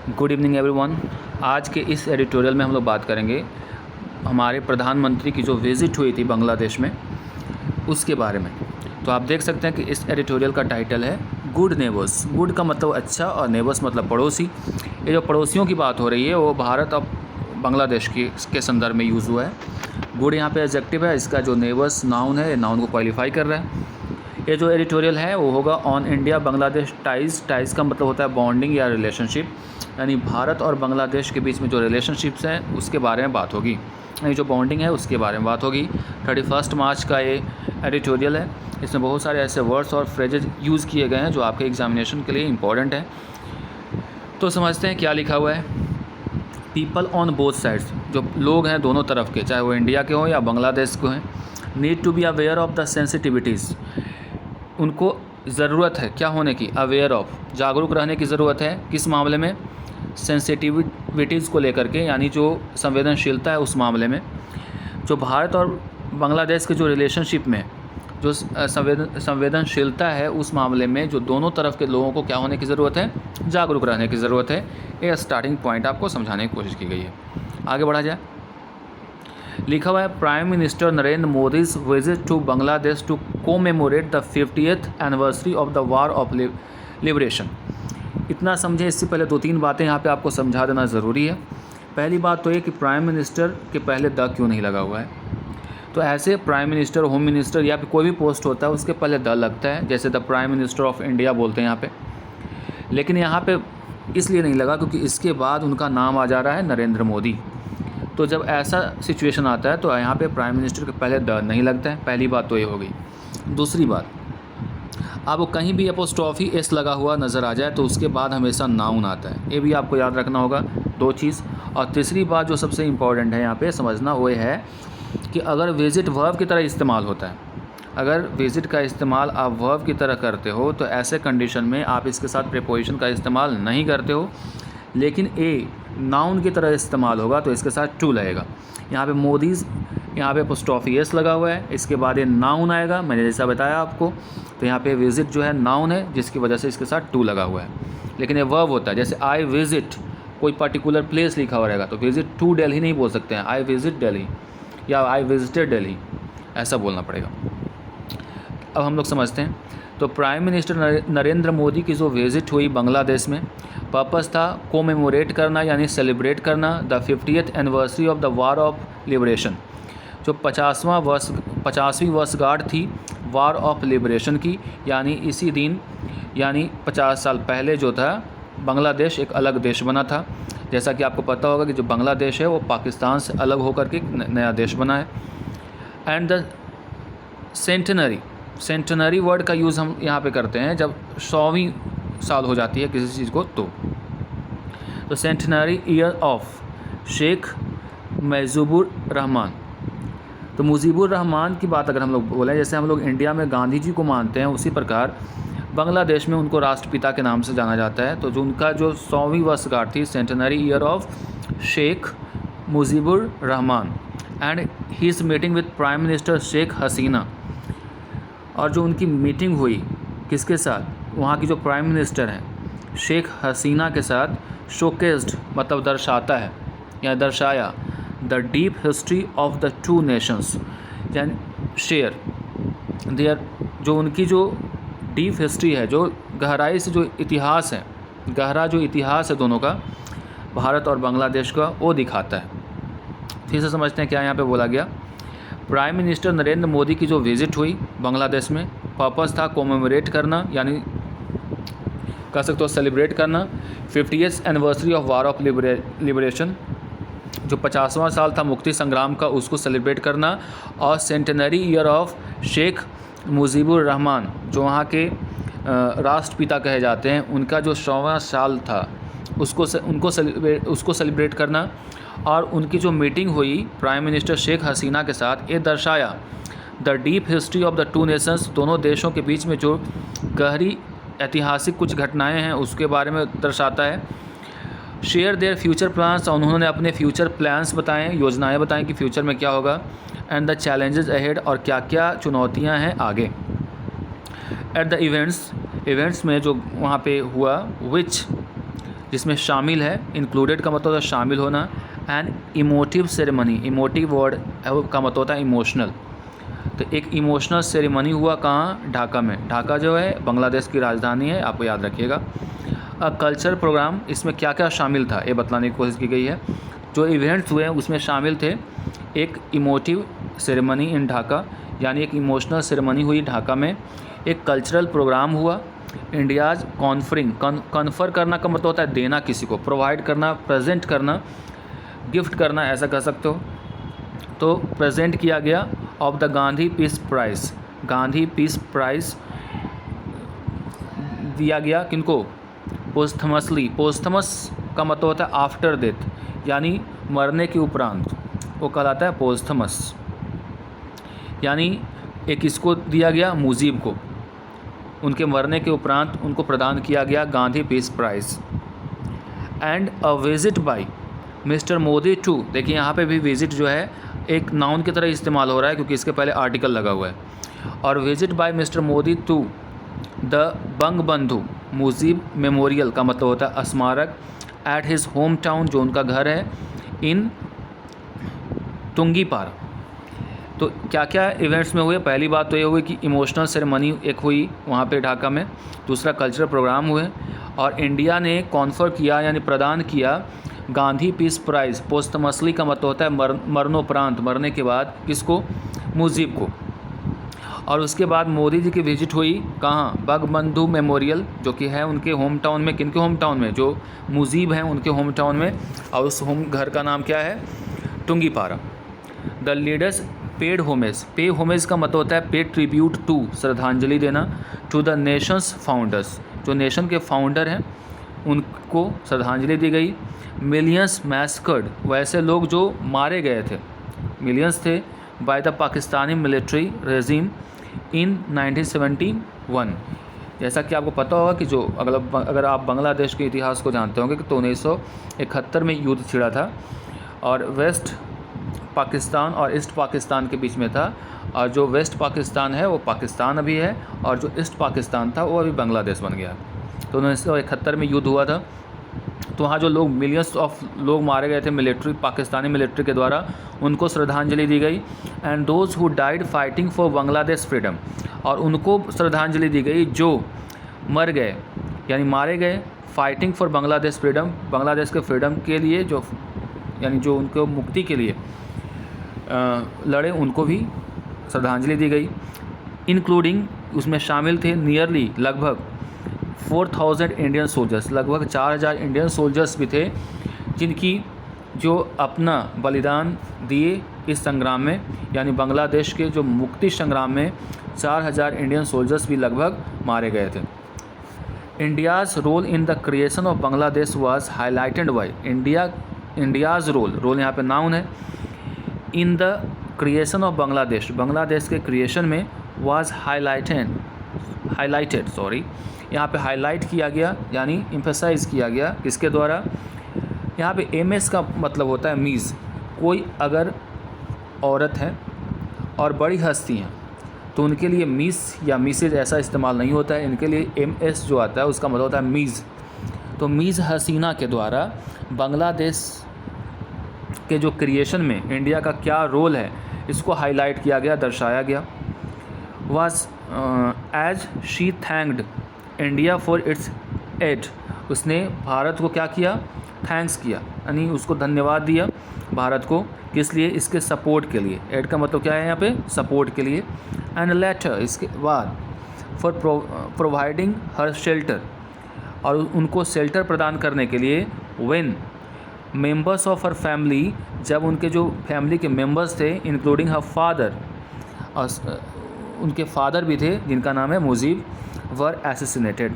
Good evening everyone. आज के इस एडिटोरियल में हम लोग बात करेंगे हमारे प्रधानमंत्री की जो विज़िट हुई थी बांग्लादेश में उसके बारे में। तो आप देख सकते हैं कि इस एडिटोरियल का टाइटल है गुड नेबर्स। गुड का मतलब अच्छा और नेबर्स मतलब पड़ोसी। ये जो पड़ोसियों की बात हो रही है वो भारत और बांग्लादेश के संदर्भ में यूज़ हुआ है। गुड यहाँ पे एडजेक्टिव है, इसका जो नेबर्स नाउन है नाउन को क्वालिफाई कर रहा है। ये जो एडिटोरियल है वो होगा on India Bangladesh ties. Ties का मतलब होता है बॉन्डिंग या रिलेशनशिप, यानी भारत और बांग्लादेश के बीच में जो रिलेशनशिप्स हैं उसके बारे में बात होगी, यानी जो बॉन्डिंग है उसके बारे में बात होगी। 31 मार्च का ये एडिटोरियल है। इसमें बहुत सारे ऐसे वर्ड्स और फ्रेजेज यूज़ किए गए हैं जो आपके एग्जामिनेशन के लिए इम्पॉर्टेंट है। तो समझते हैं क्या लिखा हुआ है। पीपल ऑन बोथ साइड्स, जो लोग हैं दोनों तरफ के, चाहे वो इंडिया के हों या बांग्लादेश को हैं, need to be aware of the sensitivities. उनको ज़रूरत है क्या होने की, अवेयर ऑफ, जागरूक रहने की ज़रूरत है। किस मामले में, सेंसिटिविटीज़ को लेकर के, यानी जो संवेदनशीलता है उस मामले में। जो भारत और बांग्लादेश के जो रिलेशनशिप में जो संवेदनशीलता है उस मामले में जो दोनों तरफ के लोगों को क्या होने की ज़रूरत है, जागरूक रहने की ज़रूरत है। ये स्टार्टिंग पॉइंट आपको समझाने की कोशिश की गई है। आगे बढ़ा जाए। लिखा हुआ है prime minister Narendra Modi's visit to Bangladesh to commemorate the 50th anniversary of the war of liberation. इतना समझें, इससे पहले दो तीन बातें यहाँ पे आपको समझा देना ज़रूरी है। पहली बात तो ये कि प्राइम मिनिस्टर के पहले द क्यों नहीं लगा हुआ है। तो ऐसे प्राइम मिनिस्टर, होम मिनिस्टर या फिर कोई भी पोस्ट होता है उसके पहले द लगता है, जैसे the prime minister of India बोलते हैं यहाँ पे। लेकिन यहाँ पे इसलिए नहीं लगा क्योंकि इसके बाद उनका नाम आ जा रहा है नरेंद्र मोदी। तो जब ऐसा सिचुएशन आता है तो यहाँ पे प्राइम मिनिस्टर के पहले द नहीं लगता है। पहली बात तो ये हो गई। दूसरी बात, आपको कहीं भी अपोस्ट्रॉफी एस लगा हुआ नज़र आ जाए तो उसके बाद हमेशा नाउन आता है, ये भी आपको याद रखना होगा। दो चीज़। और तीसरी बात जो सबसे इम्पॉर्टेंट है यहाँ पे समझना वो है कि अगर विजिट वर्ब की तरह इस्तेमाल होता है, अगर विजिट का इस्तेमाल आप वर्ब की तरह करते हो तो ऐसे कंडीशन में आप इसके साथ प्रीपोजिशन का इस्तेमाल नहीं करते हो, लेकिन ए नाउन की तरह इस्तेमाल होगा तो इसके साथ टू लगेगा। यहाँ पे मोदीज़, यहाँ पे अपोस्ट्रॉफी एस लगा हुआ है, इसके बाद ये नाउन आएगा, मैंने जैसा बताया आपको। तो यहाँ पे विजिट जो है नाउन है जिसकी वजह से इसके साथ टू लगा हुआ है, लेकिन ये वर्ब होता है। जैसे आई विजिट, कोई पर्टिकुलर प्लेस लिखा हुआ रहेगा तो विजिट टू दिल्ली नहीं बोल सकते हैं, आई विजिट दिल्ली या आई विजिटेड दिल्ली, ऐसा बोलना पड़ेगा। अब हम लोग समझते हैं। तो प्राइम मिनिस्टर नरेंद्र मोदी की जो विज़िट हुई बांग्लादेश में, पर्पस था कोमेमोरेट करना यानी सेलिब्रेट करना the 50th anniversary of the war of liberation. जो 50वीं वर्षगांठ थी वार ऑफ लिबरेशन की, यानी इसी दिन, यानी 50 साल पहले जो था बांग्लादेश एक अलग देश बना था। जैसा कि आपको पता होगा कि जो बांग्लादेश है वो पाकिस्तान से अलग होकर के नया देश बना है। एंड द सेंटनरी वर्ड का यूज़ हम यहाँ पे करते हैं जब 100वीं साल हो जाती है किसी चीज़ को। तो centenary year of Sheikh Mujibur Rahman. तो मुजीबुर रहमान की बात अगर हम लोग बोलें, जैसे हम लोग इंडिया में गांधी जी को मानते हैं उसी प्रकार बांग्लादेश में उनको राष्ट्रपिता के नाम से जाना जाता है। तो जो उनका जो 100वीं वर्षगांठ थी, centenary year of Sheikh Mujibur Rahman and he is meeting with prime minister Sheikh Hasina. और जो उनकी मीटिंग हुई किसके साथ, वहाँ की जो प्राइम मिनिस्टर हैं शेख हसीना के साथ, शोकेस्ड मतलब दर्शाता है या दर्शाया the deep history of the two nations, यानी शेयर देयर, जो उनकी जो डीप हिस्ट्री है, जो गहराई से जो इतिहास है, गहरा जो इतिहास है दोनों का, भारत और बांग्लादेश का, वो दिखाता है। फिर से समझते हैं क्या यहाँ पे बोला गया। प्राइम मिनिस्टर नरेंद्र मोदी की जो विज़िट हुई बांग्लादेश में, पर्पस था कोमेमोरेट करना, यानी कह सकते हो सेलिब्रेट करना 50th anniversary of war of liberation, जो 50वां साल था मुक्ति संग्राम का, उसको सेलिब्रेट करना। और centenary year of Sheikh Mujibur Rahman, जो वहाँ के राष्ट्रपिता कहे जाते हैं, उनका जो 100वां साल था उसको सेलिब्रेट करना। और उनकी जो मीटिंग हुई प्राइम मिनिस्टर शेख हसीना के साथ, ये दर्शाया the deep history of the two nations, दोनों देशों के बीच में जो गहरी ऐतिहासिक कुछ घटनाएं हैं उसके बारे में दर्शाता है। शेयर देयर फ्यूचर प्लान्स, उन्होंने अपने फ्यूचर प्लान्स बताएं, योजनाएं बताएं कि फ्यूचर में क्या होगा। एंड द चैलेंजेस अहेड, और क्या क्या चुनौतियां हैं आगे। एट द इवेंट्स में जो वहाँ पे हुआ, विच जिसमें शामिल है, इंक्लूडेड का मतलब होता है शामिल होना, and emotive ceremony, emotive word का मतलब होता है इमोशनल। तो एक इमोशनल सेरेमनी हुआ कहाँ? ढाका में। ढाका जो है बांग्लादेश की राजधानी है, आपको याद रखिएगा। कल्चर प्रोग्राम, इसमें क्या क्या शामिल था ये बतलाने की कोशिश की गई है। जो इवेंट्स हुए हैं उसमें शामिल थे एक इमोटिव सेरेमनी इन ढाका, यानी एक इमोशनल सेरेमनी हुई ढाका में। एक कल्चरल प्रोग्राम हुआ। इंडियाज़ कॉन्फरिंग, कन्फर करना का मतलब होता है देना किसी को, प्रोवाइड करना, प्रेजेंट करना, गिफ्ट करना, ऐसा कह सकते हो। तो प्रेजेंट किया गया of the Gandhi peace price, Gandhi peace price दिया गया किनको? पोस्थमसली। पोस्थमस का मतलब होता है आफ्टर डेथ, यानी मरने के उपरांत, वो कहलाता है पोस्थमस। यानी एक इसको दिया गया मुजीब को, उनके मरने के उपरांत उनको प्रदान किया गया Gandhi peace prize. And a visit by mister Modi to, देखिए यहाँ पे भी विजिट जो है एक नाउन की तरह इस्तेमाल हो रहा है क्योंकि इसके पहले आर्टिकल लगा हुआ है। और visit by mister Modi to the Bangabandhu Mujib memorial का मतलब होता है स्मारक एट हिज होम टाउन, जो उनका घर है, इन तुंगीपारा। तो क्या क्या इवेंट्स में हुए? पहली बात तो ये हुई कि इमोशनल सेरेमनी एक हुई वहाँ पे ढाका में। दूसरा कल्चरल प्रोग्राम हुए और इंडिया ने कॉन्फर किया यानी प्रदान किया गांधी पीस प्राइज़। पोस्टमसली का मतलब होता है मरणोपरांत, मरने के बाद, किसको? मुजीब को। और उसके बाद मोदी जी की विजिट हुई कहाँ? बंगबंधु मेमोरियल, जो कि है उनके होम टाउन में। किनके होम टाउन में? जो मुजीब हैं उनके होम टाउन में। और उस होम घर का नाम क्या है? Tungipara. The leaders paid homage, पे होमेज का मतलब होता है पे ट्रिब्यूट टू, श्रद्धांजलि देना, टू द नेशंस फाउंडर्स, जो नेशन के फाउंडर हैं उनको श्रद्धांजलि दी गई। मिलियंस मैस्कर्ड, वैसे लोग जो मारे गए थे, मिलियंस थे, by the Pakistani military regime in 1971। जैसा कि आपको पता होगा कि जो अगर आप बांग्लादेश के इतिहास को जानते होंगे तो 1971 में युद्ध छिड़ा था और वेस्ट पाकिस्तान और ईस्ट पाकिस्तान के बीच में था। और जो वेस्ट पाकिस्तान है वो पाकिस्तान अभी है और जो ईस्ट पाकिस्तान था वो अभी बांग्लादेश बन गया। तो 1971 में युद्ध हुआ था। तो वहाँ जो लोग, मिलियंस ऑफ लोग मारे गए थे मिलिट्री, पाकिस्तानी मिलिट्री के द्वारा, उनको श्रद्धांजलि दी गई। And those who died fighting for Bangladesh freedom, और उनको श्रद्धांजलि दी गई जो मर गए यानी मारे गए fighting for Bangladesh freedom, Bangladesh के फ्रीडम के लिए, जो यानी जो उनको मुक्ति के लिए लड़े, उनको भी श्रद्धांजलि दी गई। इंक्लूडिंग, उसमें शामिल थे नियरली, लगभग 4000 इंडियन सोल्जर्स, लगभग 4000 इंडियन सोल्जर्स भी थे जिनकी जो अपना बलिदान दिए इस संग्राम में, यानी बांग्लादेश के जो मुक्ति संग्राम में 4000 इंडियन सोल्जर्स भी लगभग मारे गए थे। India's role in the creation of Bangladesh was highlighted by, India's role यहाँ पे नाउन है, in the creation of Bangladesh, Bangladesh के क्रिएशन में, वाज हाईलाइटेड यहाँ पे हाईलाइट किया गया यानी एम्फेसाइज किया गया, किसके द्वारा? यहाँ पे एमएस का मतलब होता है मीज़, कोई अगर औरत है और बड़ी हस्ती हैं तो उनके लिए मिस या मिसेज ऐसा इस्तेमाल नहीं होता है, इनके लिए एमएस जो आता है उसका मतलब होता है मीज़। तो मीज़ हसीना के द्वारा बांग्लादेश के जो क्रिएशन में इंडिया का क्या रोल है इसको हाईलाइट किया गया, दर्शाया गया। Was as she thanked India for its aid, उसने भारत को क्या किया? थैंक्स किया, यानी उसको धन्यवाद दिया भारत को, किस लिए? इसके सपोर्ट के लिए। एड का मतलब क्या है यहाँ पे? सपोर्ट के लिए। एंड लेटर, इसके बाद, फॉर प्रोवाइडिंग हर शेल्टर, और उनको शेल्टर प्रदान करने के लिए। When members of her family, जब उनके जो फैमिली के मेंबर्स थे, इंक्लूडिंग हर फादर, और उनके फादर भी थे जिनका नाम है मुजीब, वर एसेसिनेटेड,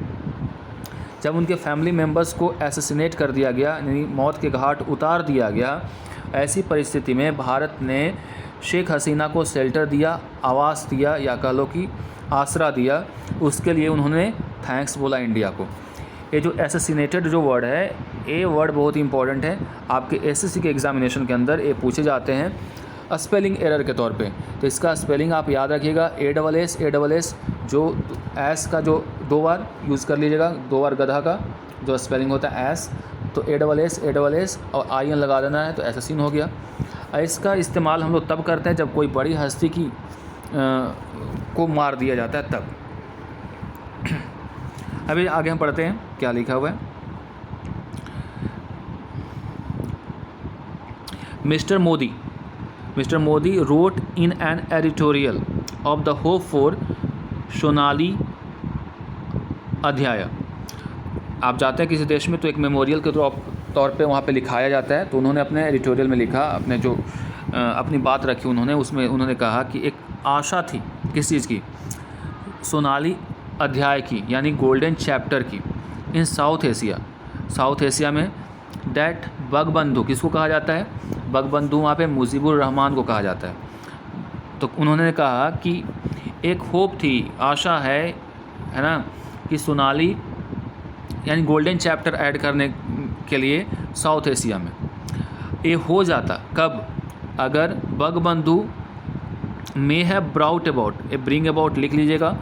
जब उनके फैमिली मेंबर्स को एसेसिनेट कर दिया गया यानी मौत के घाट उतार दिया गया, ऐसी परिस्थिति में भारत ने शेख हसीना को शेल्टर दिया, आवास दिया, या कह लो कि आसरा दिया। उसके लिए उन्होंने थैंक्स बोला इंडिया को। ये जो एसेसिनेटेड जो वर्ड है, ये वर्ड बहुत इंपॉर्टेंट है, आपके एसएससी के एग्जामिनेशन के अंदर ये पूछे जाते हैं स्पेलिंग एरर के तौर पे। तो इसका स्पेलिंग आप याद रखिएगा, ASS, जो एस का जो 2 बार यूज़ कर लीजिएगा, 2 बार गधा का, जो स्पेलिंग होता है एस, तो ASS और IN लगा देना है, तो असैसिन हो गया। इसका इस्तेमाल हम लोग तब करते हैं जब कोई बड़ी हस्ती की को मार दिया जाता है तब। अभी आगे हम पढ़ते हैं क्या लिखा हुआ है। Mister Modi wrote in an editorial of the hope for Sonali अध्याय। आप जाते हैं किसी देश में तो एक मेमोरियल के तौर पे वहाँ पे लिखाया जाता है, तो उन्होंने अपने एडिटोरियल में लिखा, अपने जो अपनी बात रखी उन्होंने, उसमें उन्होंने कहा कि एक आशा थी किस चीज़ की, सोनाली अध्याय की, यानी गोल्डन चैप्टर की, इन साउथ एशिया में, डैट बंगबंधु किसको कहा जाता है, बंगबंधु वहाँ पे मुजीबुर रहमान को कहा जाता है। तो उन्होंने कहा कि एक होप थी, आशा है ना, कि सोनाली यानी गोल्डन चैप्टर ऐड करने के लिए साउथ एशिया में ये हो जाता। कब? अगर Bangabandhu may have brought about, A bring about लिख लीजिएगा।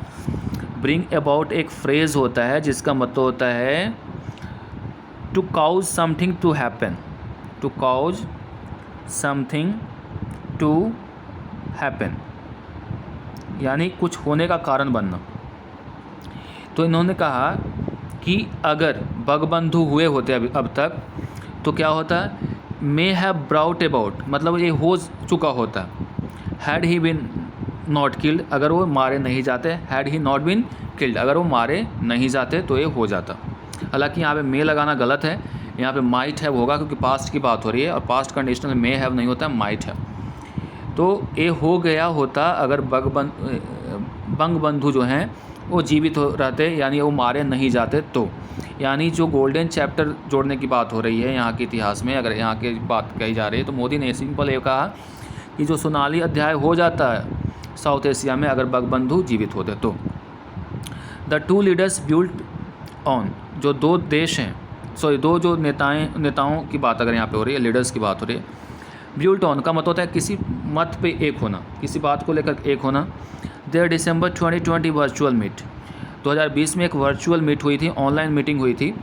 ब्रिंग अबाउट एक फ्रेज़ होता है जिसका मतलब होता है to cause something to happen, to cause something to happen, यानी कुछ होने का कारण बनना। तो इन्होंने कहा कि अगर बंगबंधु हुए होते अब तक तो क्या होता, मे हैव ब्राउट अबाउट मतलब ये हो चुका होता। Had he bin not killed, अगर वो मारे नहीं जाते, had he not been killed, अगर वो मारे नहीं जाते तो ये हो जाता। हालांकि यहाँ पे मे लगाना गलत है, यहाँ पे माइट हैव होगा क्योंकि पास्ट की बात हो रही है और पास्ट कंडीशनल मे हैव नहीं होता, माइट हैव। तो ये हो गया होता अगर बंगबंधु जो हैं वो जीवित हो रहते, यानी वो मारे नहीं जाते तो। यानी जो गोल्डन चैप्टर जोड़ने की बात हो रही है यहाँ के इतिहास में, अगर यहाँ की बात कही जा रही है तो मोदी ने सिंपल ये कहा कि जो सोनाली अध्याय हो जाता है साउथ एशिया में अगर बंगबंधु जीवित होते तो। The two leaders built on, जो दो देश हैं, दो जो नेताओं की बात अगर यहाँ पे हो रही है, लीडर्स की बात हो रही है, बिल्ट ऑन का मतलब होता है किसी मत पे एक होना, किसी बात को लेकर एक होना। देयर दिसंबर 2020 वर्चुअल मीट, 2020 में एक वर्चुअल मीट हुई थी, ऑनलाइन मीटिंग हुई थी।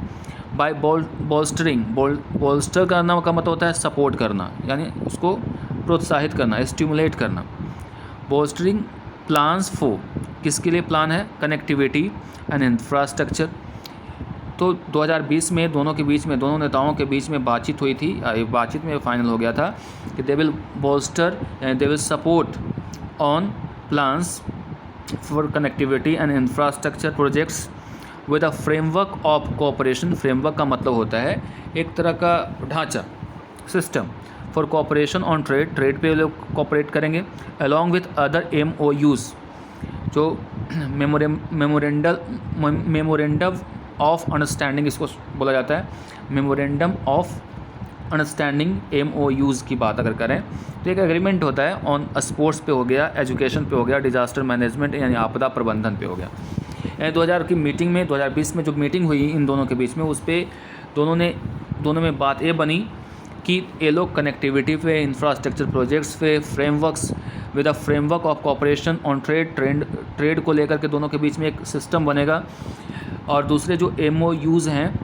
बाय बोल्स्टर करना का मतलब होता है सपोर्ट करना, यानी उसको प्रोत्साहित करना, स्टिमुलेट करना। बोल्स्टरिंग प्लान्स फॉर, किसके लिए प्लान है, कनेक्टिविटी एंड इंफ्रास्ट्रक्चर। तो 2020 में दोनों नेताओं के बीच में बातचीत हुई थी, बातचीत में फाइनल हो गया था कि they will bolster and they will support on plans for connectivity and infrastructure projects with a framework of cooperation. Framework का मतलब होता है एक तरह का ढांचा, system, for cooperation on trade पे लोग कोऑपरेट करेंगे, अलॉन्ग विथ अदर MOUs, जो मेमोरेंडम ऑफ अंडरस्टैंडिंग इसको बोला जाता है, मेमोरेंडम ऑफ अंडरस्टैंडिंग MOUs की बात अगर करें तो एक एग्रीमेंट होता है ऑन स्पोर्ट्स पे हो गया, एजुकेशन पे हो गया, डिजास्टर मैनेजमेंट यानी आपदा प्रबंधन पे हो गया। 2000 की मीटिंग में, 2020 में जो मीटिंग हुई इन दोनों के बीच में, उस पर दोनों में बात ये बनी कि ये लोग कनेक्टिविटी पे, इंफ्रास्ट्रक्चर प्रोजेक्ट्स पे, frameworks with a framework of cooperation on trade को लेकर के दोनों के बीच में एक सिस्टम बनेगा। और दूसरे जो MOUs हैं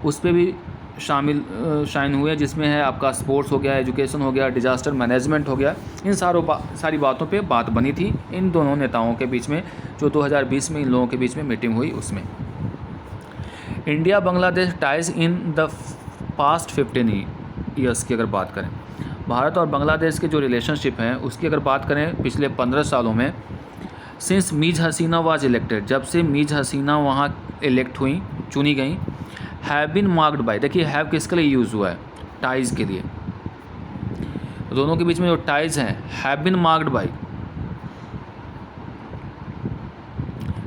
उस पर भी शाइन हुए, जिसमें है आपका स्पोर्ट्स हो गया, एजुकेशन हो गया, डिजास्टर मैनेजमेंट हो गया। इन सारी बातों पे बात बनी थी इन दोनों नेताओं के बीच में, जो 2020 में इन लोगों के बीच में मीटिंग हुई उसमें। India Bangladesh ties in the past 15 years की अगर बात करें, भारत और बांग्लादेश के जो रिलेशनशिप हैं उसकी अगर बात करें पिछले 15 सालों में, सिंस मीज हसीना वाज इलेक्टेड, जब से मीज हसीना वहाँ इलेक्ट हुई, चुनी गई, हैव बिन मार्क्ड बाय, देखिए हैव किसके लिए यूज़ हुआ है, टाइज़ के लिए। दोनों के बीच में जो टाइज़ हैं, हैव बिन मार्क्ड बाय,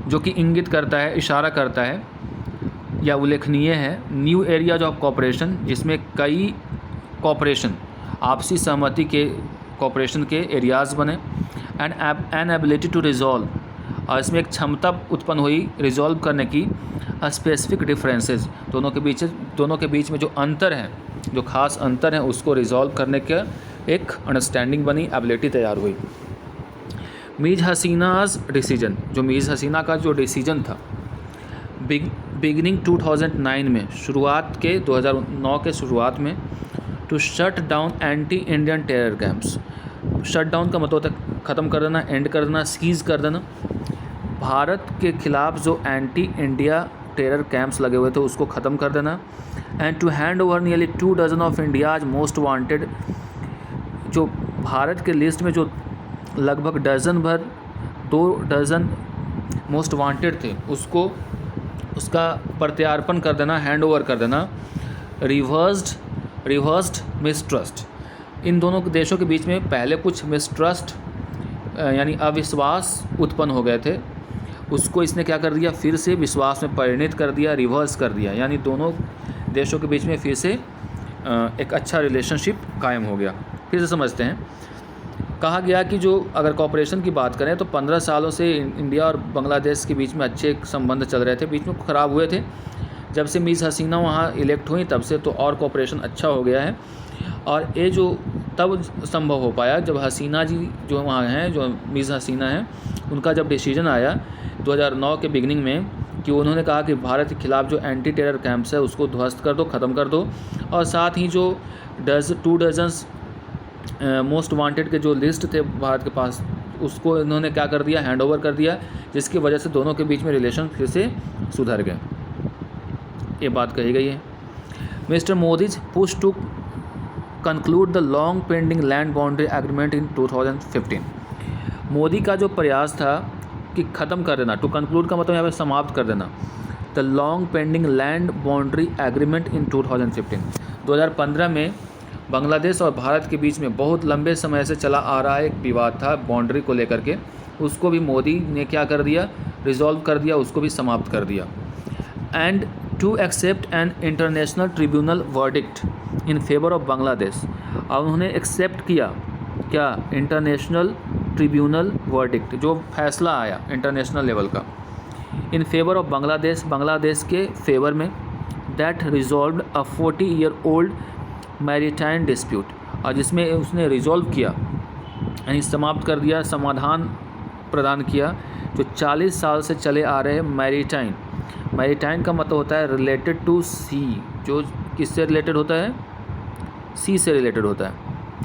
जो कि इंगित करता है, इशारा करता है या उल्लेखनीय है, न्यू एरियाज ऑफ कोऑपरेशन, जिसमें कई कोऑपरेशन, आपसी सहमति के कोऑपरेशन के एरियाज़ बने, and an ability to resolve, और इसमें एक क्षमता उत्पन्न हुई रिजॉल्व करने की, स्पेसिफिक डिफरेंसेस, दोनों के बीच में जो अंतर हैं, जो खास अंतर हैं उसको रिजॉल्व करने का एक अंडरस्टैंडिंग बनी, एबिलिटी तैयार हुई। मीज हसीनाज डिसीजन, जो मीज हसीना का जो डिसीजन था, बिगिनिंग 2009 में, शुरुआत के 2009 के शुरुआत में, to shut down anti Indian terror camps. Shut down का मतलब होता है ख़त्म कर देना, एंड कर देना, सीज़ कर देना। भारत के ख़िलाफ़ जो एंटी इंडिया टेरर कैंप्स लगे हुए थे उसको ख़त्म कर देना। And to hand over nearly 2 dozen of India's most wanted, जो भारत के लिस्ट में जो लगभग डज़न भर 2 डज़न मोस्ट वांटेड थे उसको उसका प्रत्यार्पण कर देना, हैंड ओवर कर देना। रिवर्स्ड मिसट्रस्ट, इन दोनों देशों के बीच में पहले कुछ मिसट्रस्ट यानी अविश्वास उत्पन्न हो गए थे, उसको इसने क्या कर दिया, फिर से विश्वास में परिणत कर दिया, रिवर्स कर दिया, यानी दोनों देशों के बीच में फिर से एक अच्छा रिलेशनशिप कायम हो गया। फिर से समझते हैं। कहा गया कि जो अगर कॉपरेशन की बात करें तो 15 सालों से इंडिया और बांग्लादेश के बीच में अच्छे संबंध चल रहे थे, बीच में ख़राब हुए थे। जब से मिस हसीना वहाँ इलेक्ट हुई तब से तो और कॉपरेशन अच्छा हो गया है। और ये जो तब संभव हो पाया जब हसीना जी जो वहाँ हैं, जो मिस हसीना हैं, उनका जब डिसीजन आया 2009 के बिगनिंग में कि उन्होंने कहा कि भारत के ख़िलाफ़ जो एंटी टेरर कैंप्स है उसको ध्वस्त कर दो, ख़त्म कर दो, और साथ ही जो 2 डज़न्स मोस्ट वांटेड के जो लिस्ट थे भारत के पास उसको इन्होंने क्या कर दिया, हैंड ओवर कर दिया, जिसकी वजह से दोनों के बीच में रिलेशन फिर से सुधर गए। ये बात कही गई है। Mister Modi's push to conclude the long pending land boundary agreement in 2015। Modi का जो प्रयास था कि ख़त्म कर देना, टू कंक्लूड का मतलब यहाँ पे समाप्त कर देना, the long pending land boundary agreement in 2015। 2015 में बांग्लादेश और भारत के बीच में बहुत लंबे समय से चला आ रहा एक विवाद था बाउंड्री को लेकर के, उसको भी मोदी ने क्या कर दिया, रिजॉल्व कर दिया, उसको भी समाप्त कर दिया। And to accept an international tribunal verdict in favour of Bangladesh, और उन्होंने एक्सेप्ट किया क्या, इंटरनेशनल ट्रिब्यूनल वर्डिक्ट, जो फैसला आया इंटरनेशनल लेवल का, इन फेवर ऑफ बांग्लादेश, बांग्लादेश के फेवर में, that resolve a 40-year-old maritime dispute, और जिसमें उसने रिजॉल्व किया यानी समाप्त कर दिया, समाधान प्रदान किया, जो 40 साल से चले आ रहे मैरीटाइन। मैरीटाइन का मतलब होता है रिलेटेड टू सी, जो किससे रिलेटेड होता है, सी से रिलेटेड होता है,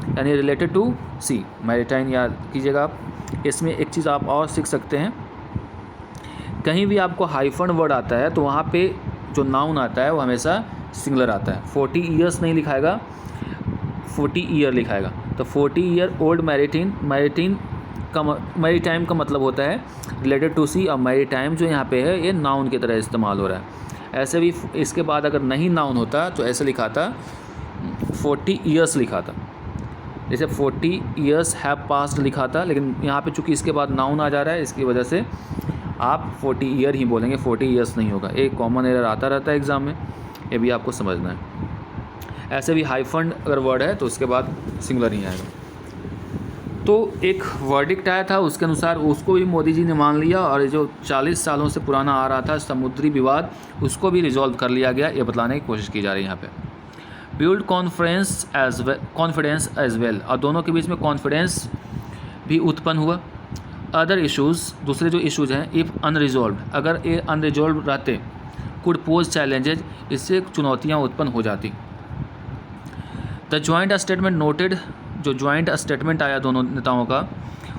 यानी रिलेटेड टू सी, मैरीटाइन याद कीजिएगा आप। इसमें एक चीज़ आप और सीख सकते हैं, कहीं भी आपको हाइफन वर्ड आता है तो वहाँ पे जो नाउन आता है वो हमेशा सिंगुलर आता है। 40 ईयर्स नहीं लिखाएगा, 40 ईयर लिखाएगा। तो 40-year-old मैरीटाइम का मतलब होता है रिलेटेड टू सी, और मैरीटाइम जो यहाँ पे है ये नाउन की तरह इस्तेमाल हो रहा है। ऐसे भी इसके बाद अगर नहीं नाउन होता तो ऐसे लिखाता 40 ईयर्स लिखाता, जैसे 40 ईयर्स हैव पास्ड लिखाता, लेकिन यहाँ पे चूँकि इसके बाद नाउन आ जा रहा है इसकी वजह से आप 40 ईयर ही बोलेंगे, 40 ईयर्स नहीं होगा। एक कॉमन एरर आता रहता है एग्ज़ाम में, ये भी आपको समझना है। ऐसे भी हाइफन अगर वर्ड है तो उसके बाद सिंगुलर ही आएगा। तो एक वर्डिक्ट आया था, उसके अनुसार उसको भी मोदी जी ने मान लिया, और जो 40 सालों से पुराना आ रहा था समुद्री विवाद उसको भी रिजॉल्व कर लिया गया, ये बतलाने की कोशिश की जा रही है यहाँ पे। बिल्ड कॉन्फिडेंस एज वेल, और दोनों के बीच में कॉन्फिडेंस भी उत्पन्न हुआ। अदर इश्यूज़, दूसरे जो इश्यूज़ हैं, इफ़ अनरिजॉल्व, अगर ये अनरिजॉल्व रहते, कुड पोज चैलेंजेज, इससे चुनौतियाँ उत्पन्न हो जाती। द जॉइंट स्टेटमेंट नोटेड, जो जॉइंट स्टेटमेंट आया दोनों नेताओं का,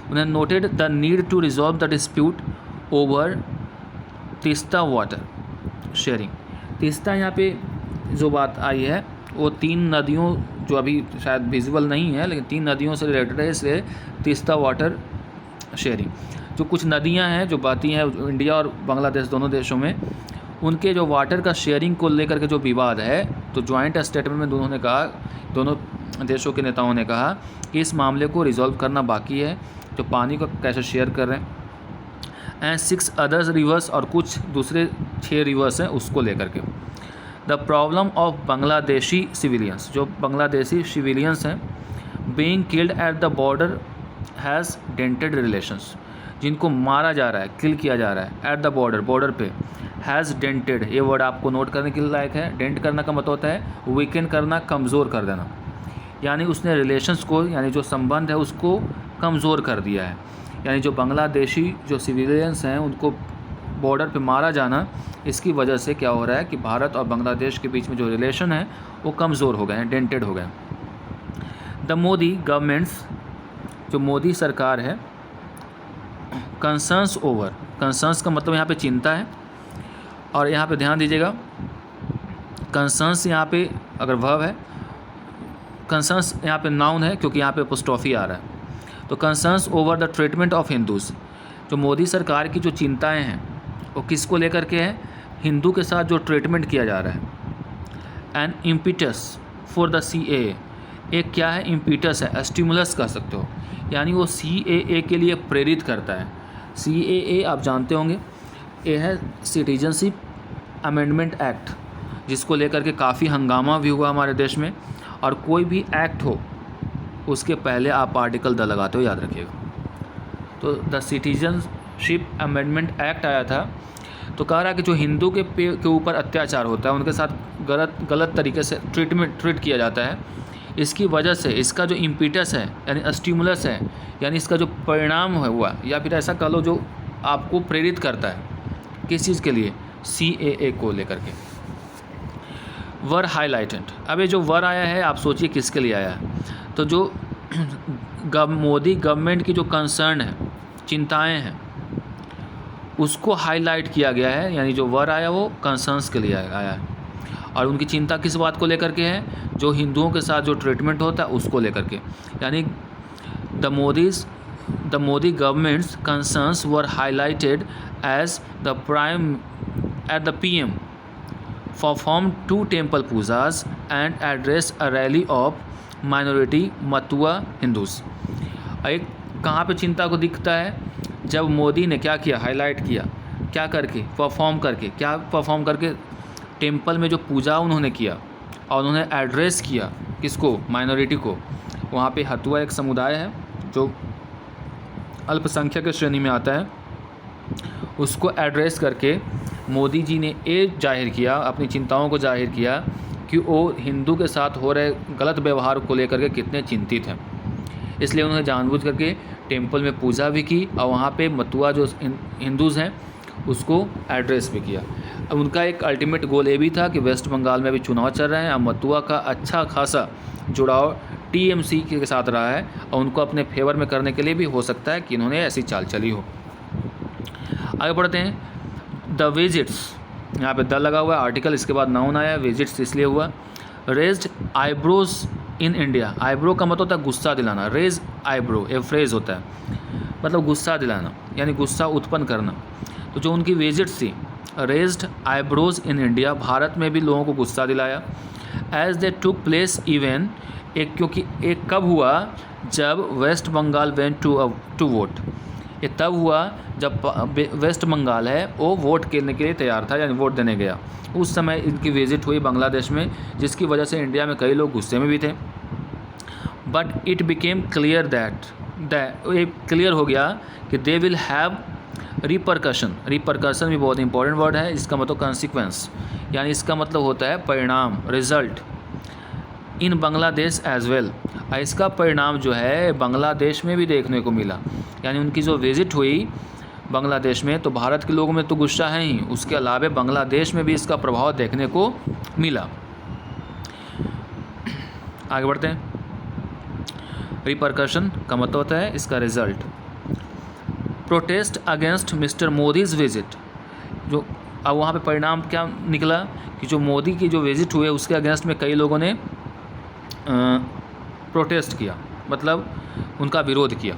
उन्हें noted the need to resolve the dispute over Teesta water sharing. Teesta यहाँ पे जो बात आई है वो 3 नदियों, जो अभी शायद विजुअल नहीं है लेकिन 3 नदियों से रिलेटेड है, इसलिए तीस्ता वाटर शेयरिंग। जो कुछ नदियाँ हैं जो बहती हैं इंडिया और बांग्लादेश दोनों देशों में, उनके जो वाटर का शेयरिंग को लेकर के जो विवाद है, तो जॉइंट स्टेटमेंट में दोनों देशों के नेताओं ने कहा कि इस मामले को रिजॉल्व करना बाकी है, जो पानी को कैसे शेयर कर रहे हैं। एंड 6 अदर्स रिवर्स, और कुछ दूसरे 6 रिवर्स हैं उसको लेकर के। The problem of Bangladeshi civilians, जो बांग्लादेशी सिविलियंस हैं, being killed at the border has dented relations, जिनको मारा जा रहा है, किल किया जा रहा है एट द बॉर्डर पे, हैज़ डेंटेड, ये वर्ड आपको नोट करने के लायक है। डेंट करना का मतलब होता है वीकेंड करना, कमज़ोर कर देना, यानी उसने रिलेशंस को, यानी जो संबंध है उसको कमज़ोर कर दिया है। यानी जो बांग्लादेशी जो सिविलियंस हैं उनको बॉर्डर पे मारा जाना, इसकी वजह से क्या हो रहा है कि भारत और बांग्लादेश के बीच में जो रिलेशन है वो कमज़ोर हो गए हैं, डेंटेड हो गए हैं। द मोदी गवर्नमेंट्स, जो मोदी सरकार है, कंसर्न्स ओवर, कंसर्न्स का मतलब यहाँ पे चिंता है, और यहाँ पे ध्यान दीजिएगा कंसर्न्स यहाँ पे अगर वर्ब है, कंसर्न्स यहाँ पे नाउन है क्योंकि यहाँ पे अपोस्ट्रोफी आ रहा है। तो concerns over the treatment of Hindus, जो मोदी सरकार की जो चिंताएं हैं वो किसको लेकर के है, हिंदू के साथ जो ट्रीटमेंट किया जा रहा है। An impetus for the CAA, एक क्या है, इम्पिटस है, स्टिमुलस कह सकते हो, यानी वो CAA के लिए प्रेरित करता है। CAA आप जानते होंगे, ये है सिटीजनशिप अमेंडमेंट एक्ट, जिसको लेकर के काफ़ी हंगामा भी हुआ हमारे देश में, और कोई भी एक्ट हो उसके पहले आप आर्टिकल द लगाते हो, याद रखिएगा। तो द सिटीजनशिप अमेंडमेंट एक्ट आया था, तो कह रहा कि जो हिंदू के ऊपर अत्याचार होता है, उनके साथ गलत तरीके से ट्रीट किया जाता है, इसकी वजह से इसका जो इम्पिटस है यानी स्टिमुलस है, यानी इसका जो परिणाम हुआ, या फिर ऐसा कह लो जो आपको प्रेरित करता है किस चीज़ के लिए, CAA को लेकर के। वर हाईलाइटेड, अब ये जो वर आया है आप सोचिए किसके लिए आया है, तो जो मोदी गवर्नमेंट की जो कंसर्न है, चिंताएं हैं, उसको हाईलाइट किया गया है, यानी जो वर आया वो कंसर्न्स के लिए आया है। और उनकी चिंता किस बात को लेकर के है, जो हिंदुओं के साथ जो ट्रीटमेंट होता है उसको लेकर के, यानी the Modi government's concerns were highlighted as the PM performed 2 temple pujas and addressed a rally of minority Matua Hindus। एक कहाँ पे चिंता को दिखता है, जब मोदी ने क्या किया, हाईलाइट किया, क्या करके, परफॉर्म करके टेम्पल में जो पूजा उन्होंने किया, और उन्होंने एड्रेस किया किसको, माइनॉरिटी को। वहाँ पे हतुआ एक समुदाय है जो अल्पसंख्यक के श्रेणी में आता है, उसको एड्रेस करके मोदी जी ने ये जाहिर किया, अपनी चिंताओं को जाहिर किया कि वो हिंदू के साथ हो रहे गलत व्यवहार को लेकर के कितने चिंतित हैं। इसलिए उन्होंने जानबूझ करके टेम्पल में पूजा भी की, और वहाँ पे मतुआ जो हिंदूज़ हैं उसको एड्रेस भी किया। अब उनका एक अल्टीमेट गोल ये भी था कि वेस्ट बंगाल में अभी चुनाव चल रहे हैं, और मतुआ का अच्छा खासा जुड़ाव TMC के साथ रहा है, और उनको अपने फेवर में करने के लिए भी हो सकता है कि इन्होंने ऐसी चाल चली हो। आगे बढ़ते हैं। द विजिट्स, यहाँ पे द लगा हुआ है, आर्टिकल, इसके बाद नाउन आया, विजिट्स इसलिए हुआ। Raised eyebrows in India, eyebrow का मतलब होता है गुस्सा दिलाना, रेज आईब्रो एक फ्रेज होता है, मतलब गुस्सा दिलाना, यानी गुस्सा उत्पन्न करना। तो जो उनकी विजिट्स थी, raised eyebrows in India, Bharat में भी लोगों को गुस्सा दिलाया। As they took place even, क्योंकि एक कब हुआ, जब West Bengal went to vote, ये तब हुआ जब वेस्ट बंगाल है वो वोट करने के लिए तैयार था, यानी वोट देने गया। उस समय इनकी विज़िट हुई बांग्लादेश में, जिसकी वजह से इंडिया में कई लोग गुस्से में भी थे। बट इट बिकेम क्लियर ये क्लियर हो गया कि दे विल हैव रिपरकशन भी बहुत इंपॉर्टेंट वर्ड है, इसका मतलब कॉन्सिक्वेंस, यानी इसका मतलब होता है परिणाम, रिजल्ट, इन बांग्लादेश एज वेल, इसका परिणाम जो है बांग्लादेश में भी देखने को मिला। यानी उनकी जो विज़िट हुई बांग्लादेश में, तो भारत के लोगों में तो गुस्सा है ही, उसके अलावा बांग्लादेश में भी इसका प्रभाव देखने को मिला। आगे बढ़ते हैं। रिपरकशन का मतलब होता है इसका result. Protest against mister Modi's visit, जो अब वहाँ पे परिणाम क्या निकला कि जो मोदी की जो विजिट हुई उसके अगेंस्ट में कई लोगों ने प्रोटेस्ट किया, मतलब उनका विरोध किया।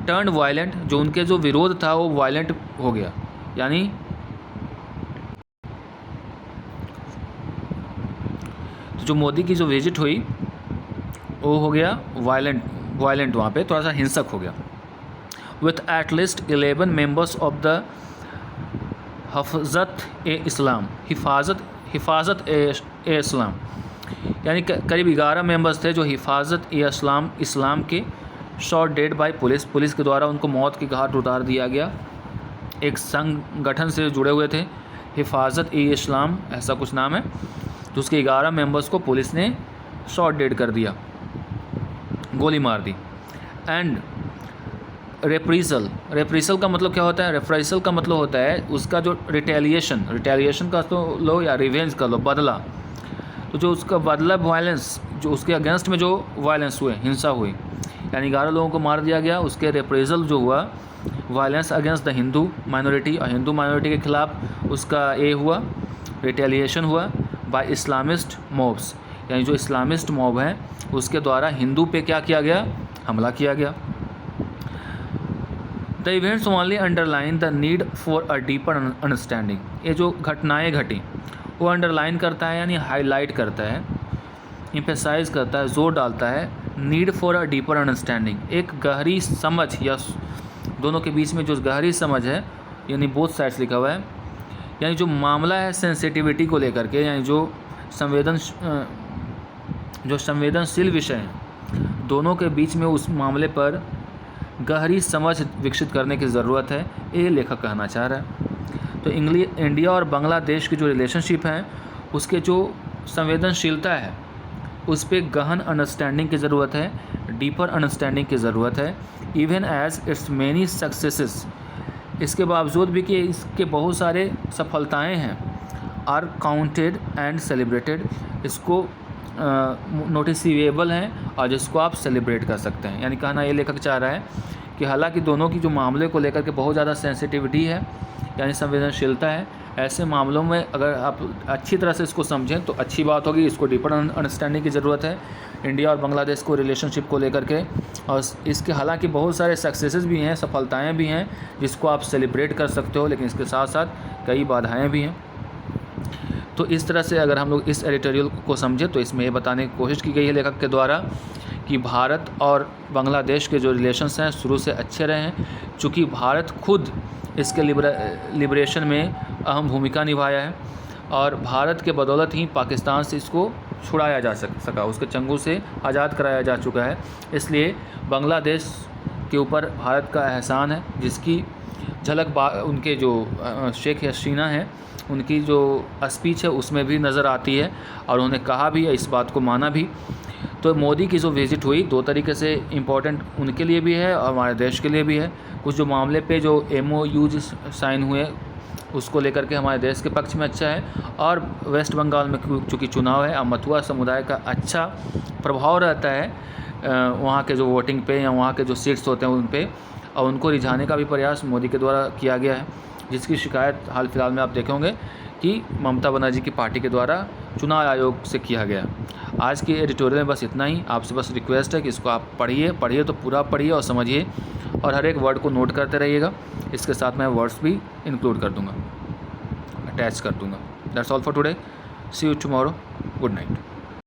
टर्न वायलेंट, जो उनके जो विरोध था वो वायलेंट हो गया, यानी तो जो मोदी की जो विजिट हुई वो हो गया वायलेंट, वहाँ पे थोड़ा सा हिंसक हो गया। With at least 11 members of the Hifazat-e-Islam, Hifazat-e-Islam, यानी करीब 11 मेंबर्स थे जो इस्लाम के शॉट डेड बाय पुलिस के द्वारा उनको मौत की घाट उतार दिया गया। एक संगठन से जुड़े हुए थे, हिफाजत-ए-इस्लाम ऐसा कुछ नाम है, तो उसके 11 मेंबर्स को पुलिस ने शॉट डेड कर दिया, गोली मार दी। एंड रेप्रीसल का मतलब क्या होता है? रेप्राइसल का मतलब होता है उसका जो रिटेलिएशन का तो लो या रिवेंज का लो, बदला। तो जो उसका बदला वायलेंस, जो उसके अगेंस्ट में जो वायलेंस हुए, हिंसा हुई, यानी 11 लोगों को मार दिया गया, उसके रेप्रेजल जो हुआ violence against the Hindu minority, और हिंदू माइनॉरिटी के ख़िलाफ़ उसका हुआ रिटेलिएशन हुआ बाय इस्लामिस्ट मॉब्स, यानी जो इस्लामिस्ट मॉब हैं उसके द्वारा हिंदू पे क्या किया गया? हमला किया गया। The events only underline the need for a deeper understanding. ये जो घटनाएं घटी वो अंडरलाइन करता है, यानी हाईलाइट करता है, एम्फेसाइज करता है, जोर डालता है need for a deeper understanding, एक गहरी समझ, या दोनों के बीच में जो गहरी समझ है, यानी बोथ साइड्स लिखा हुआ है, यानी जो मामला है सेंसिटिविटी को लेकर के, यानी जो संवेदनशील विषय हैं, दोनों के बीच में उस मामले पर गहरी समझ विकसित करने की ज़रूरत है, ये लेखक कहना चाह रहा है। तो इंडिया और बांग्लादेश की जो रिलेशनशिप है उसके जो संवेदनशीलता है उस पर गहन अंडरस्टैंडिंग की ज़रूरत है, डीपर अंडरस्टैंडिंग की ज़रूरत है। Even as its many successes, इसके बावजूद भी कि इसके बहुत सारे सफलताएं हैं, आर काउंटेड एंड सेलिब्रेटेड, इसको नोटिसेबल हैं और जिसको आप सेलिब्रेट कर सकते हैं। यानी कहना ये लेखक चाह रहा है कि हालांकि दोनों की जो मामले को लेकर के बहुत ज़्यादा सेंसिटिविटी है, यानी संवेदनशीलता है, ऐसे मामलों में अगर आप अच्छी तरह से इसको समझें तो अच्छी बात होगी। इसको डीपर अंडरस्टैंडिंग की ज़रूरत है इंडिया और बांग्लादेश को रिलेशनशिप को लेकर के, और इसके हालांकि बहुत सारे सक्सेसेस भी हैं, सफलताएँ भी हैं जिसको आप सेलिब्रेट कर सकते हो, लेकिन इसके साथ साथ कई बाधाएँ भी हैं। तो इस तरह से अगर हम लोग इस एडिटोरियल को समझें तो इसमें ये बताने की कोशिश की गई है लेखक के द्वारा कि भारत और बांग्लादेश के जो रिलेशंस हैं शुरू से अच्छे रहे हैं, चूँकि भारत खुद इसके लिबरेशन में अहम भूमिका निभाया है और भारत के बदौलत ही पाकिस्तान से इसको छुड़ाया जा सका, उसके चंगुल से आज़ाद कराया जा चुका है। इसलिए बांग्लादेश के ऊपर भारत का एहसान है, जिसकी झलक उनके जो शेख हसीना हैं उनकी जो स्पीच है उसमें भी नज़र आती है, और उन्होंने कहा भी है, इस बात को माना भी। तो मोदी की जो विज़िट हुई दो तरीके से इम्पोर्टेंट उनके लिए भी है और हमारे देश के लिए भी है। कुछ जो मामले पे जो MOUs साइन हुए उसको लेकर के हमारे देश के पक्ष में अच्छा है, और वेस्ट बंगाल में चूँकि चुनाव है, मथुआ समुदाय का अच्छा प्रभाव रहता है वहाँ के जो वोटिंग पे या वहाँ के जो सीट्स होते हैं उन पे, और उनको रिझाने का भी प्रयास मोदी के द्वारा किया गया है, जिसकी शिकायत हाल फिलहाल में आप देखेंगे कि ममता बनर्जी की पार्टी के द्वारा चुनाव आयोग से किया गया। आज के एडिटोरियल में बस इतना ही। आपसे बस रिक्वेस्ट है कि इसको आप पढ़िए तो पूरा पढ़िए और समझिए, और हर एक वर्ड को नोट करते रहिएगा। इसके साथ मैं वर्ड्स भी इंक्लूड कर दूँगा, अटैच कर दूँगा। That's all for today, see you tomorrow, good night.